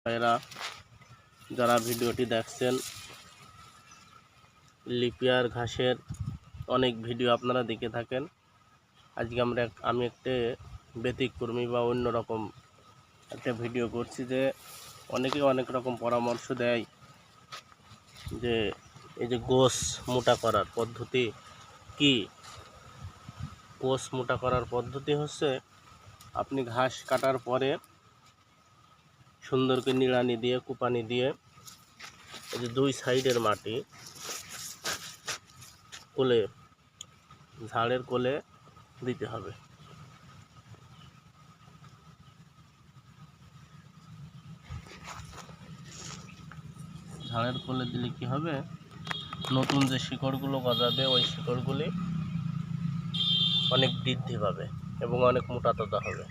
ভাইরা যারা ভিডিওটি দেখছেন, লিপিয়ার ঘাসের অনেক ভিডিও আপনারা দেখে থাকেন। আজকে আমি একটা ব্যতিক্রমী বা অন্যরকম একটা ভিডিও করছি, যে অনেকে অনেক রকম পরামর্শ দেয় যে এই যে গোশ মোটা করার পদ্ধতি কি। গোশ মোটা করার পদ্ধতি হচ্ছে, আপনি ঘাস কাটার পরে সুন্দর করে নিড়ানি দিয়ে কুপানি দিয়ে এই যে দুই সাইডের মাটি কোলে, ঝাড়ের কোলে দিতে হবে। ঝাড়ের কোলে দিলে কি হবে, নতুন যে শিকড়গুলো গজাবে ওই শিকড়গুলি অনেক বৃদ্ধি পাবে এবং অনেক মোটা তাজা হবে।